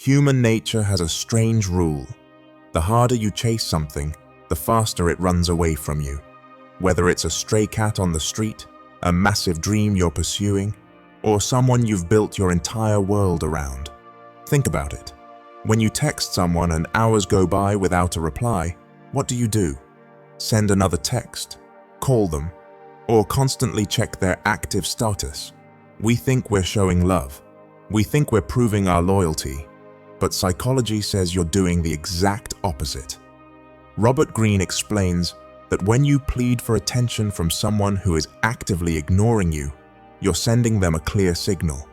Human nature has a strange rule. The harder you chase something, the faster it runs away from you. Whether it's a stray cat on the street, a massive dream you're pursuing, or someone you've built your entire world around. Think about it. When you text someone and hours go by without a reply, what do? Send another text, call them, or constantly check their active status. We think we're showing love. We think we're proving our loyalty. But psychology says you're doing the exact opposite. Robert Greene explains that when you plead for attention from someone who is actively ignoring you, you're sending them a clear signal.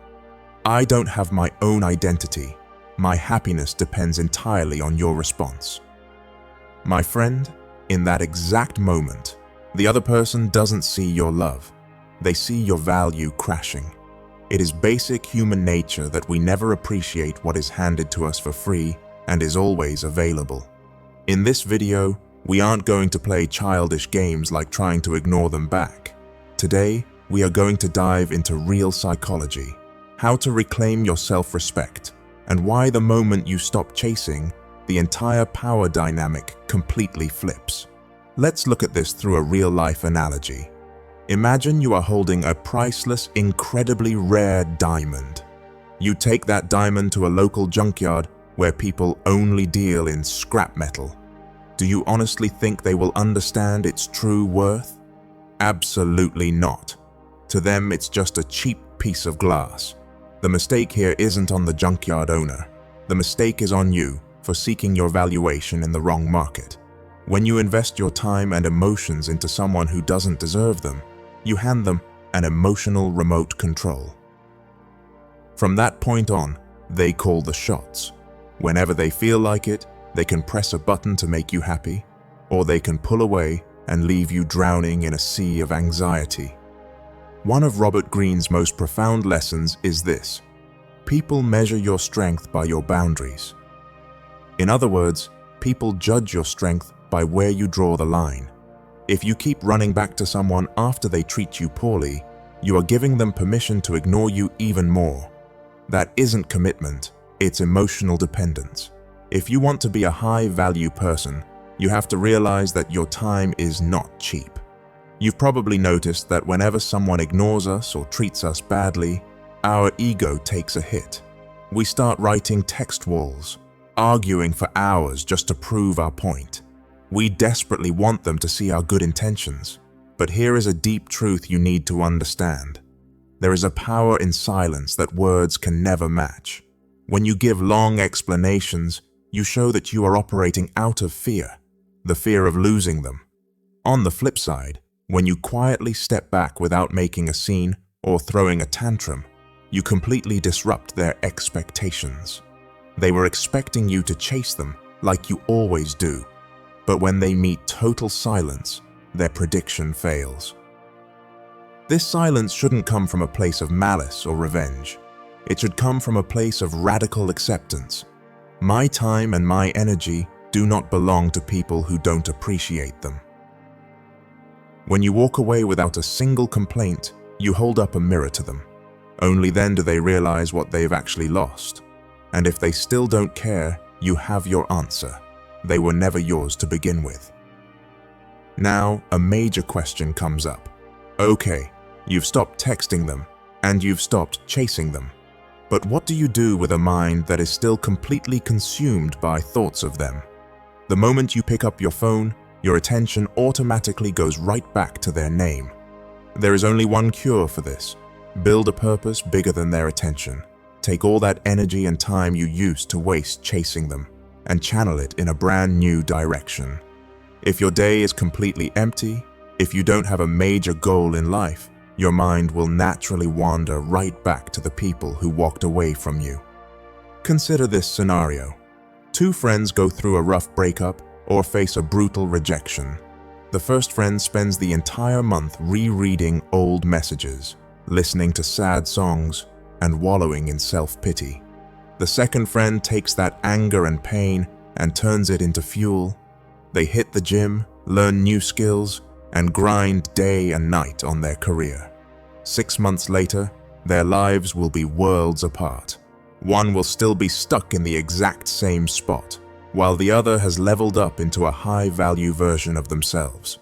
I don't have my own identity. My happiness depends entirely on your response. My friend, in that exact moment, the other person doesn't see your love. They see your value crashing. It is basic human nature that we never appreciate what is handed to us for free and is always available. In this video, we aren't going to play childish games like trying to ignore them back. Today, we are going to dive into real psychology, how to reclaim your self-respect, and why the moment you stop chasing, the entire power dynamic completely flips. Let's look at this through a real-life analogy. Imagine you are holding a priceless, incredibly rare diamond. You take that diamond to a local junkyard where people only deal in scrap metal. Do you honestly think they will understand its true worth? Absolutely not. To them, it's just a cheap piece of glass. The mistake here isn't on the junkyard owner. The mistake is on you for seeking your valuation in the wrong market. When you invest your time and emotions into someone who doesn't deserve them, you hand them an emotional remote control. From that point on, they call the shots. Whenever they feel like it, they can press a button to make you happy, or they can pull away and leave you drowning in a sea of anxiety. One of Robert Greene's most profound lessons is this: people measure your strength by your boundaries. In other words, people judge your strength by where you draw the line. If you keep running back to someone after they treat you poorly, you are giving them permission to ignore you even more. That isn't commitment, it's emotional dependence. If you want to be a high-value person, you have to realize that your time is not cheap. You've probably noticed that whenever someone ignores us or treats us badly, our ego takes a hit. We start writing text walls, arguing for hours just to prove our point. We desperately want them to see our good intentions. But here is a deep truth you need to understand. There is a power in silence that words can never match. When you give long explanations, you show that you are operating out of fear, the fear of losing them. On the flip side, when you quietly step back without making a scene or throwing a tantrum, you completely disrupt their expectations. They were expecting you to chase them like you always do. But when they meet total silence, their prediction fails. This silence shouldn't come from a place of malice or revenge. It should come from a place of radical acceptance. My time and my energy do not belong to people who don't appreciate them. When you walk away without a single complaint, you hold up a mirror to them. Only then do they realize what they've actually lost. And if they still don't care, you have your answer. They were never yours to begin with. Now, a major question comes up. Okay, you've stopped texting them, and you've stopped chasing them. But what do you do with a mind that is still completely consumed by thoughts of them? The moment you pick up your phone, your attention automatically goes right back to their name. There is only one cure for this. Build a purpose bigger than their attention. Take all that energy and time you used to waste chasing them, and channel it in a brand new direction. If your day is completely empty, if you don't have a major goal in life, your mind will naturally wander right back to the people who walked away from you. Consider this scenario. Two friends go through a rough breakup or face a brutal rejection. The first friend spends the entire month rereading old messages, listening to sad songs, and wallowing in self-pity. The second friend takes that anger and pain and turns it into fuel. They hit the gym, learn new skills, and grind day and night on their career. 6 months later, their lives will be worlds apart. One will still be stuck in the exact same spot, while the other has leveled up into a high-value version of themselves.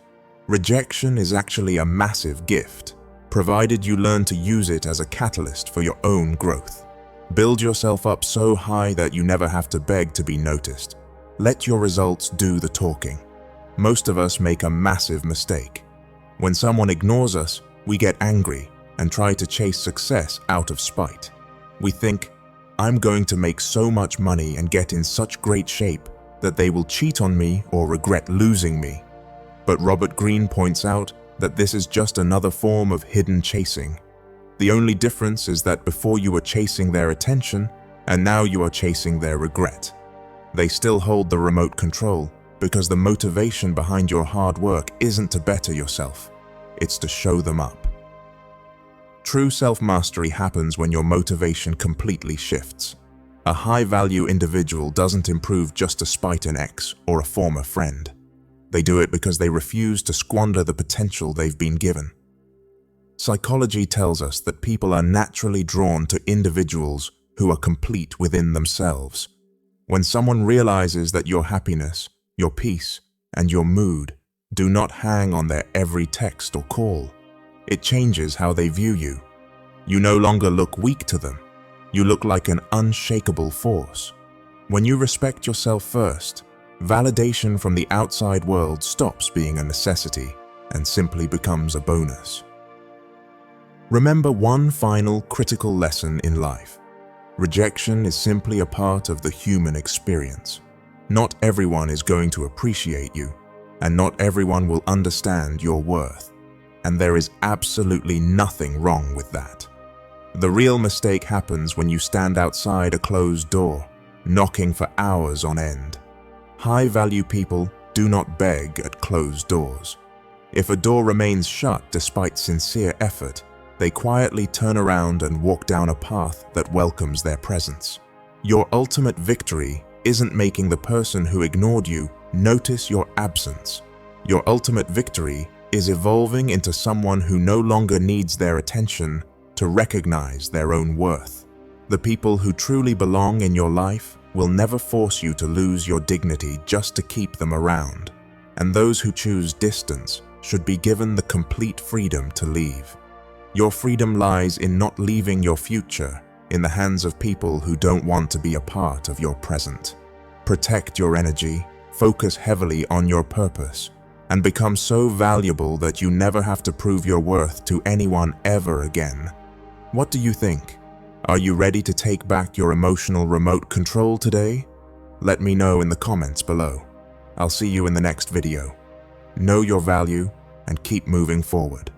Rejection is actually a massive gift, provided you learn to use it as a catalyst for your own growth. Build yourself up so high that you never have to beg to be noticed. Let your results do the talking. Most of us make a massive mistake. When someone ignores us, we get angry and try to chase success out of spite. We think, I'm going to make so much money and get in such great shape that they will cheat on me or regret losing me. But Robert Greene points out that this is just another form of hidden chasing. The only difference is that before you were chasing their attention, and now you are chasing their regret. They still hold the remote control because the motivation behind your hard work isn't to better yourself, it's to show them up. True self-mastery happens when your motivation completely shifts. A high-value individual doesn't improve just to spite an ex or a former friend. They do it because they refuse to squander the potential they've been given. Psychology tells us that people are naturally drawn to individuals who are complete within themselves. When someone realizes that your happiness, your peace, and your mood do not hang on their every text or call, it changes how they view you. You no longer look weak to them. You look like an unshakable force. When you respect yourself first, validation from the outside world stops being a necessity and simply becomes a bonus. Remember one final critical lesson in life. Rejection is simply a part of the human experience. Not everyone is going to appreciate you, and not everyone will understand your worth. And there is absolutely nothing wrong with that. The real mistake happens when you stand outside a closed door, knocking for hours on end. High-value people do not beg at closed doors. If a door remains shut despite sincere effort, they quietly turn around and walk down a path that welcomes their presence. Your ultimate victory isn't making the person who ignored you notice your absence. Your ultimate victory is evolving into someone who no longer needs their attention to recognize their own worth. The people who truly belong in your life will never force you to lose your dignity just to keep them around. And those who choose distance should be given the complete freedom to leave. Your freedom lies in not leaving your future in the hands of people who don't want to be a part of your present. Protect your energy, focus heavily on your purpose, and become so valuable that you never have to prove your worth to anyone ever again. What do you think? Are you ready to take back your emotional remote control today? Let me know in the comments below. I'll see you in the next video. Know your value and keep moving forward.